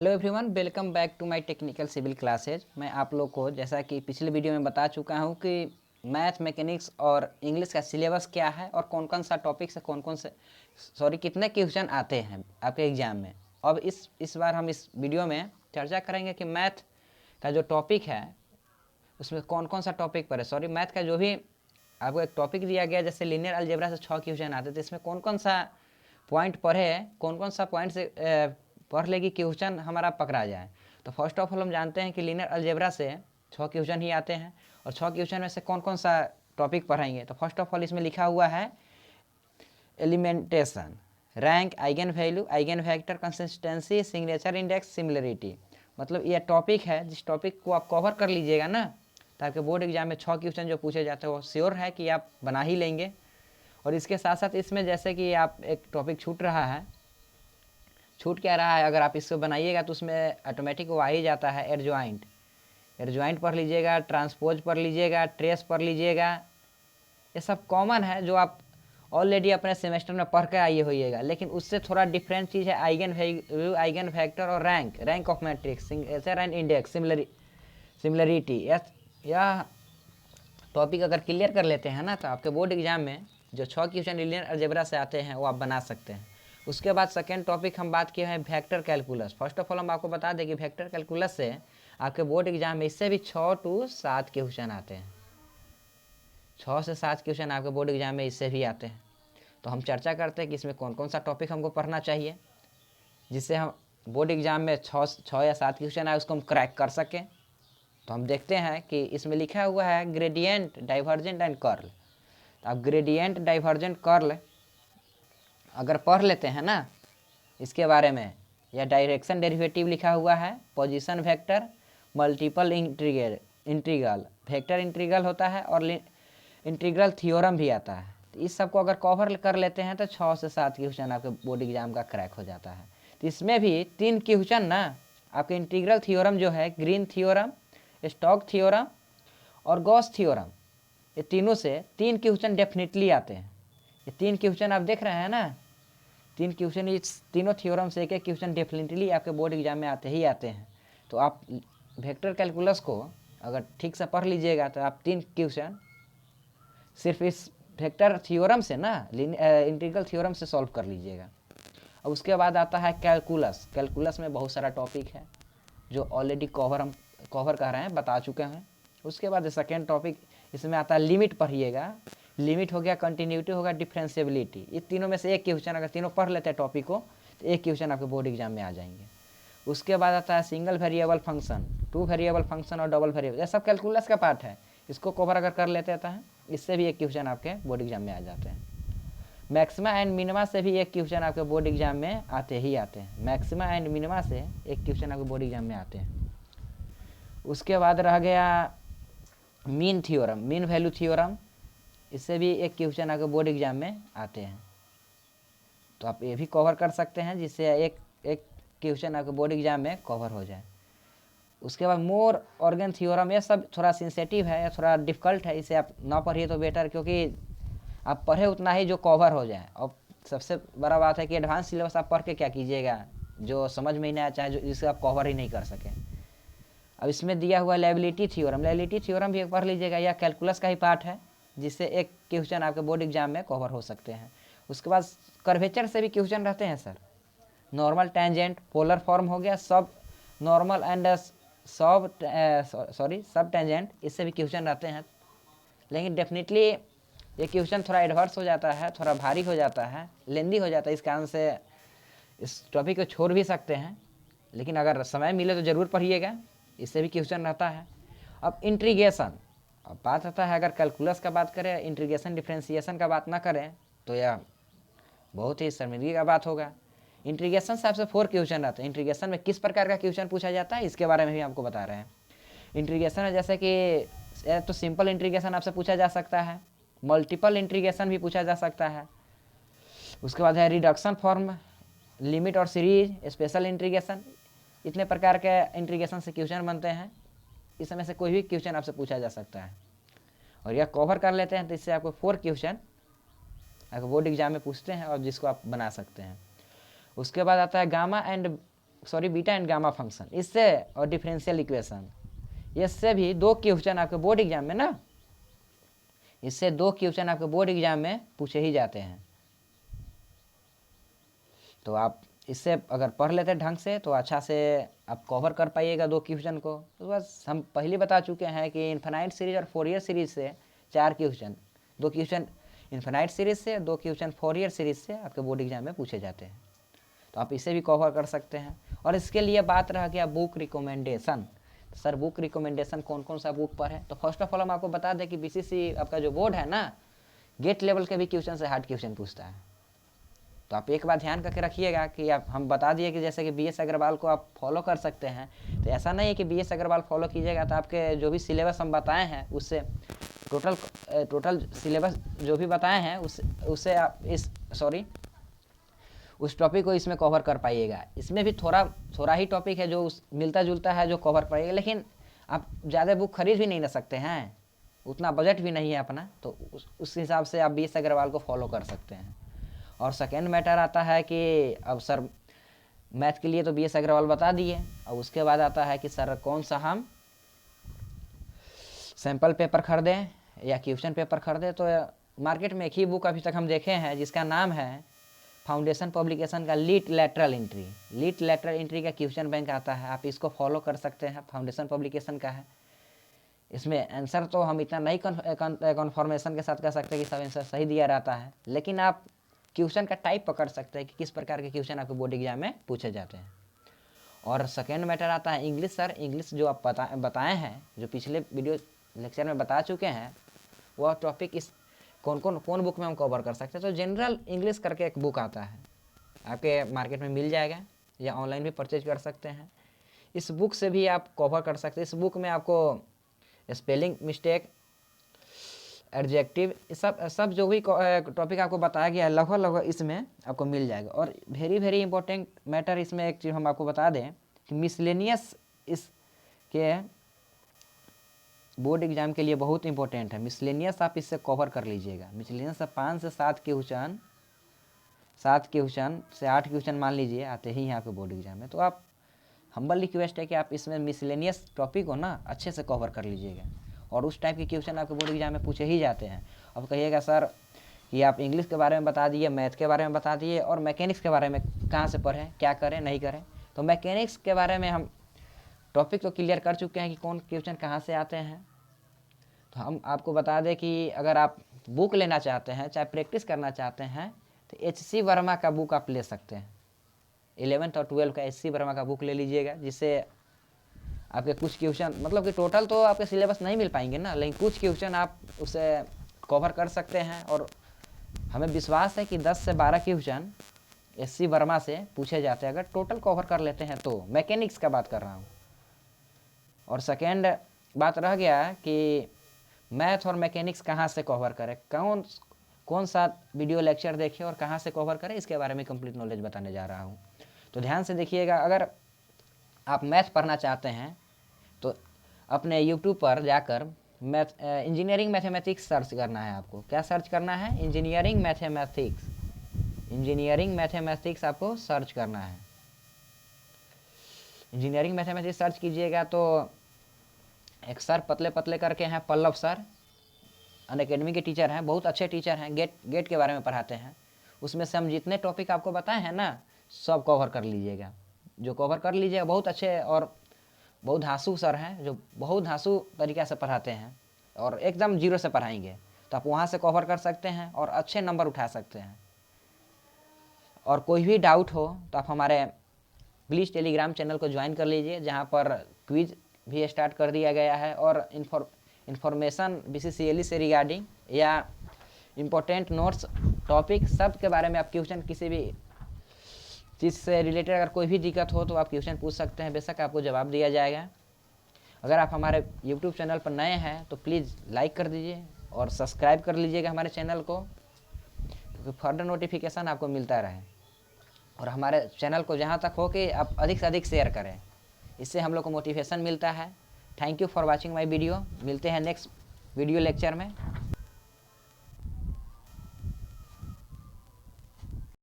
Hello everyone, welcome back to my technical civil classes. मैं आप लोग को जैसा कि पिछले वीडियो में बता चुका हूं कि मैथ, मैकेनिक्स और इंग्लिश का सिलेबस क्या है और कौन कौन सा टॉपिक से कौन कौन से कितने क्वेश्चन आते हैं आपके एग्ज़ाम में। अब इस बार हम इस वीडियो में चर्चा करेंगे कि मैथ का जो टॉपिक है उसमें कौन कौन सा टॉपिक पर है। मैथ का जो भी आपको एक टॉपिक दिया गया, जैसे लीनियर अलजेब्रा से 6 क्वेश्चन आते थे, इसमें कौन कौन सा पॉइंट पढ़े, कौन कौन सा पॉइंट से पढ़ ले कि क्वेश्चन हमारा पकड़ा जाए। तो फर्स्ट ऑफ ऑल हम जानते हैं कि लीनियर अलजेब्रा से 6 क्वेश्चन ही आते हैं और 6 क्वेश्चन में से कौन कौन सा टॉपिक पढ़ाएंगे। तो फर्स्ट ऑफ ऑल इसमें लिखा हुआ है एलिमेंटेशन, rank, eigen value, eigen vector, consistency, signature index, similarity. मतलब यह टॉपिक है जिस टॉपिक को आप कवर कर लीजिएगा ना, ताकि बोर्ड एग्जाम में 6 क्वेश्चन जो पूछे जाते हैं वो श्योर है कि आप बना ही लेंगे। और इसके साथ साथ इसमें जैसे कि आप एक टॉपिक छूट रहा है, छूट क्या रहा है, अगर आप इसको बनाइएगा तो उसमें ऑटोमेटिक वो आ ही जाता है। एडजॉइंट, एडजॉइंट पढ़ लीजिएगा, ट्रांसपोज पढ़ लीजिएगा, ट्रेस पढ़ लीजिएगा। ये सब कॉमन है जो आप ऑलरेडी अपने सेमेस्टर में पढ़ कर आइए होइएगा। लेकिन उससे थोड़ा डिफरेंट चीज़ है आइगन वैल्यू, आइगन फैक्टर और rank, rank of matrix, signature and index, similarity. यह टॉपिक अगर क्लियर कर लेते हैं ना तो आपके बोर्ड एग्जाम में जो 6 क्वेश्चन लीनियर अलजेब्रा से आते हैं वो आप बना सकते हैं। उसके बाद सेकेंड टॉपिक हम बात किए हैं vector calculus. First of all हम आपको बता दें कि वेक्टर कैलकुलस से आपके बोर्ड एग्जाम में इससे भी 6 to 7 क्वेश्चन आते हैं। 6 से 7 क्वेश्चन आपके बोर्ड एग्जाम में इससे भी आते हैं। तो हम चर्चा करते हैं कि इसमें कौन कौन सा टॉपिक हमको पढ़ना चाहिए जिससे हम बोर्ड एग्जाम में 6 या 7 क्वेश्चन आए उसको हम क्रैक कर सकें। तो हम देखते हैं कि इसमें लिखा हुआ है ग्रेडियंट, डाइवर्जेंट एंड कर्ल। तो आप ग्रेडियंट, डाइवर्जेंट, कर्ल अगर पढ़ लेते हैं ना इसके बारे में, या डायरेक्शन डेरिवेटिव लिखा हुआ है, position vector, multiple integral, vector integral होता है और इंटीग्रल थ्योरम भी आता है। तो इस सब को अगर कवर कर लेते हैं तो 6 से 7 क्वेश्चन आपके बोर्ड एग्जाम का क्रैक हो जाता है। तो इसमें भी 3 क्वेश्चन ना आपके इंटीग्रल थ्योरम जो है, ग्रीन थ्योरम, स्टोक्स थ्योरम और गॉस थ्योरम, ये तीनों से 3 क्वेश्चन डेफिनेटली आते हैं। ये 3 क्वेश्चन आप देख रहे हैं ना, 3 क्वेश्चन, इस तीनों थ्योरम से एक क्वेश्चन डेफिनेटली आपके बोर्ड एग्जाम में आते ही आते हैं। तो आप वेक्टर कैलकुलस को अगर ठीक से पढ़ लीजिएगा तो आप 3 क्वेश्चन सिर्फ इस वेक्टर थ्योरम से ना, इंटीग्रल थ्योरम से सॉल्व कर लीजिएगा। अब उसके बाद आता है कैलकुलस। कैलकुलस में बहुत सारा टॉपिक है जो ऑलरेडी कवर कर रहे हैं, बता चुके हैं। उसके बाद सेकेंड टॉपिक इसमें आता है लिमिट पढ़िएगा। लिमिट हो गया, कंटिन्यूटी होगा, डिफरेंशिएबिलिटी। ये तीनों में से एक क्वेश्चन अगर तीनों पढ़ लेते हैं टॉपिक को तो एक क्वेश्चन आपके बोर्ड एग्जाम में आ जाएंगे। उसके बाद आता है single variable function, 2 variable function और डबल वेरिएबल। ये सब कैलकुलस का पार्ट है, इसको कवर अगर कर लेते हैं इससे भी एक क्वेश्चन आपके बोर्ड एग्जाम में आ जाते हैं। मैक्सिमा एंड मिनिमा से भी एक क्वेश्चन आपके बोर्ड एग्जाम में आते ही आते हैं। मैक्सिमा एंड मिनिमा से एक क्वेश्चन आपके बोर्ड एग्जाम में आते हैं। उसके बाद रह गया mean theorem, mean value theorem, इससे भी एक क्वेश्चन आपके बोर्ड एग्जाम में आते हैं। तो आप ये भी कवर कर सकते हैं जिससे एक क्वेश्चन आपके बोर्ड एग्जाम में कवर हो जाए। उसके बाद मोर ऑर्गन थ्योरम, ये सब थोड़ा सेंसेटिव है या थोड़ा डिफ़िकल्ट है, इसे आप ना पढ़िए तो बेटर, क्योंकि आप पढ़े उतना ही जो कवर हो जाए। और सबसे बड़ा बात है कि एडवांस सिलेबस आप पढ़ के क्या कीजिएगा जो समझ में ही नहीं आया, चाहे जो जिसे आप कवर ही नहीं कर सकें। अब इसमें दिया हुआ लायबिलिटी थ्योरम, लायबिलिटी थ्योरम भी एक पढ़ लीजिएगा, या कैलकुलस का ही पार्ट है जिससे एक क्वेश्चन आपके बोर्ड एग्जाम में कवर हो सकते हैं। उसके बाद कर्वेचर से भी क्वेश्चन रहते हैं sir. Normal, tangent, polar form हो गया, सब नॉर्मल एंड सब टेंजेंट, इससे भी क्वेश्चन रहते हैं। लेकिन डेफिनेटली ये क्वेश्चन थोड़ा एडवर्स हो जाता है, थोड़ा भारी हो जाता है, लेंदी हो जाता है, इस कारण से इस टॉपिक को छोड़ भी सकते हैं। लेकिन अगर समय मिले तो ज़रूर पढ़िएगा, इससे भी क्वेश्चन रहता है। अब इंटीग्रेशन, अब बात आता है, अगर कैलकुलस का बात करें, इंटीग्रेशन डिफरेंशिएशन का बात ना करें तो यह बहुत ही शर्मिंदगी का बात होगा। इंटीग्रेशन से आपसे 4 क्वेश्चन रहते हैं। इंटीग्रेशन में किस प्रकार का क्वेश्चन पूछा जाता है इसके बारे में भी आपको बता रहे हैं। इंटीग्रेशन में जैसे कि तो सिंपल इंटीग्रेशन आपसे पूछा जा सकता है, मल्टीपल इंटीग्रेशन भी पूछा जा सकता है। उसके बाद है रिडक्शन फॉर्म, लिमिट और सीरीज, स्पेशल इंटीग्रेशन। इतने प्रकार के इंटीग्रेशन से क्वेश्चन बनते हैं, इस समय से कोई भी क्वेश्चन आपसे पूछा जा सकता है। और यह कवर कर लेते हैं तो इससे आपको 4 क्वेश्चन आपको बोर्ड एग्जाम में पूछते हैं और जिसको आप बना सकते हैं। उसके बाद आता है gamma and beta and gamma function, इससे और डिफरेंशियल इक्वेशन, इससे भी 2 क्वेश्चन आपके बोर्ड एग्जाम में ना, इससे 2 क्वेश्चन आपके बोर्ड एग्जाम में पूछे ही जाते हैं। तो आप इससे अगर पढ़ लेते ढंग से तो अच्छा से आप कवर कर पाइएगा 2 क्वेश्चन को। तो बस हम पहले बता चुके हैं कि इन्फिनाइट सीरीज और फोरियर सीरीज से 4 क्वेश्चन, 2 क्वेश्चन इन्फिनाइट सीरीज से, 2 क्वेश्चन फोरियर सीरीज से आपके बोर्ड एग्जाम में पूछे जाते हैं। तो आप इसे भी कवर कर सकते हैं। और इसके लिए बात रहा कि आप book recommendation, sir book recommendation कौन कौन सा बुक पर है। तो फर्स्ट ऑफ ऑल हम आपको बता दें कि बीसीसी आपका जो बोर्ड है ना, गेट लेवल के भी क्वेश्चन से हार्ड क्वेश्चन पूछता है। तो आप एक बात ध्यान करके रखिएगा कि आप, हम बता दिए कि जैसे कि बीएस अग्रवाल को आप फॉलो कर सकते हैं, तो ऐसा नहीं है कि बीएस अग्रवाल फॉलो कीजिएगा तो आपके जो भी सिलेबस हम बताए हैं उससे टोटल सिलेबस जो भी बताए हैं उससे आप उस टॉपिक को इसमें कवर कर पाइएगा। इसमें भी थोड़ा ही टॉपिक है जो मिलता जुलता है जो कवर पाइएगा, लेकिन आप ज़्यादा बुक खरीद भी नहीं ना सकते हैं, उतना बजट भी नहीं है अपना, तो उस हिसाब से आप बीएस अग्रवाल को फॉलो कर सकते हैं। और सेकेंड मैटर आता है कि अब सर मैथ के लिए तो बीएस अग्रवाल बता दिए, और उसके बाद आता है कि सर कौन सा हम सैम्पल पेपर खरीदें या क्वेश्चन पेपर खरीदें। तो मार्केट में एक ही बुक अभी तक हम देखे हैं जिसका नाम है फाउंडेशन पब्लिकेशन का लीट लैटरल एंट्री। लीट लैटरल एंट्री का क्वेश्चन बैंक आता है, आप इसको फॉलो कर सकते हैं, फाउंडेशन पब्लिकेशन का है। इसमें आंसर तो हम इतना नहीं कन्फर्मेशन के साथ कह सकते कि सब आंसर सही दिया रहता है, लेकिन आप क्वेश्चन का टाइप पकड़ सकते हैं कि किस प्रकार के क्वेश्चन आपके बोर्ड एग्जाम में पूछे जाते हैं। और सेकेंड मैटर आता है इंग्लिश। सर इंग्लिश जो आप बताए हैं, जो पिछले वीडियो लेक्चर में बता चुके हैं, वह टॉपिक इस कौन बुक में हम कवर कर सकते हैं। तो जनरल इंग्लिश करके एक बुक आता है, आपके मार्केट में मिल जाएगा या ऑनलाइन भी परचेज कर सकते हैं। इस बुक से भी आप कवर कर सकते हैं। इस बुक में आपको स्पेलिंग मिस्टेक, एडजेक्टिव, सब जो भी टॉपिक आपको बताया गया है लगभग इसमें आपको मिल जाएगा। और वेरी इंपॉर्टेंट मैटर इसमें एक चीज़ हम आपको बता दें कि मिसलेनियस इसके बोर्ड एग्जाम के लिए बहुत इंपॉर्टेंट है। मिसलेनियस आप इससे कवर कर लीजिएगा। मिसलेनियस 5 से 7 क्वेश्चन, 7 क्वेश्चन से 8 क्वेश्चन मान लीजिए आते ही यहाँ पे बोर्ड एग्जाम में। तो आप हम्बल रिक्वेस्ट है कि आप इसमें मिसलेनियस टॉपिक को ना अच्छे से कवर कर लीजिएगा, और उस टाइप के क्वेश्चन आपके बोर्ड एग्जाम में पूछे ही जाते हैं। अब कहिएगा सर कि आप इंग्लिश के बारे में बता दिए, मैथ के बारे में बता दिए, और मैकेनिक्स के बारे में कहाँ से पढ़ें, क्या करें नहीं करें। तो मैकेनिक्स के बारे में हम टॉपिक तो क्लियर कर चुके हैं कि कौन क्वेश्चन कहाँ से आते हैं। तो हम आपको बता दें कि अगर आप बुक लेना चाहते हैं, चाहे प्रैक्टिस करना चाहते हैं, तो एच.सी. वर्मा का बुक आप ले सकते हैं। 11th और 12th का एच.सी. वर्मा का बुक ले लीजिएगा, जिससे आपके कुछ क्वेश्चन, मतलब कि टोटल तो आपके सिलेबस नहीं मिल पाएंगे ना, लेकिन कुछ क्वेश्चन आप उसे कवर कर सकते हैं। और हमें विश्वास है कि 10 से 12 क्वेश्चन एच.सी. वर्मा से पूछे जाते हैं, अगर टोटल कवर कर लेते हैं तो। मैकेनिक्स का बात कर रहा हूँ। और सेकेंड बात रह गया कि मैथ और मैकेनिक्स कहाँ से कवर करें, कौन सा वीडियो लेक्चर देखें और कहाँ से कवर करें, इसके बारे में कंप्लीट नॉलेज बताने जा रहा हूँ। तो ध्यान से देखिएगा। अगर आप मैथ पढ़ना चाहते हैं तो अपने यूट्यूब पर जाकर इंजीनियरिंग मैथमेटिक्स सर्च करना है। आपको क्या सर्च करना है? इंजीनियरिंग मैथमेटिक्स आपको सर्च करना है। इंजीनियरिंग मैथमेटिक्स सर्च कीजिएगा तो एक सर पतले करके हैं, पल्लव सर, अनअकैडमी के टीचर हैं, बहुत अच्छे टीचर हैं, गेट के बारे में पढ़ाते हैं। उसमें से हम जितने टॉपिक आपको बताए हैं ना, सब कवर कर लीजिएगा। जो कवर कर लीजिएगा, बहुत अच्छे और बहुत धांसू सर हैं, जो बहुत धांसू तरीक़ा से पढ़ाते हैं और एकदम जीरो से पढ़ाएंगे। तो आप वहाँ से कवर कर सकते हैं और अच्छे नंबर उठा सकते हैं। और कोई भी डाउट हो तो आप हमारे प्लीज़ टेलीग्राम चैनल को ज्वाइन कर लीजिए, जहाँ पर क्विज भी स्टार्ट कर दिया गया है, और इन्फॉर्मेशन BCCLE से रिगार्डिंग या इम्पोर्टेंट नोट्स, टॉपिक, सब के बारे में आप क्वेश्चन किसी भी चीज़ से रिलेटेड अगर कोई भी दिक्कत हो तो आप क्वेश्चन पूछ सकते हैं, बेशक आपको जवाब दिया जाएगा। अगर आप हमारे यूट्यूब चैनल पर नए हैं तो प्लीज़ लाइक कर दीजिए और सब्सक्राइब कर लीजिएगा हमारे चैनल को, क्योंकि फर्दर नोटिफिकेशन आपको मिलता रहे। और हमारे चैनल को जहाँ तक हो कि आप अधिक से अधिक शेयर करें, इससे हम लोग को मोटिवेशन मिलता है। Thank you for watching my video. मिलते हैं नेक्स्ट वीडियो लेक्चर में।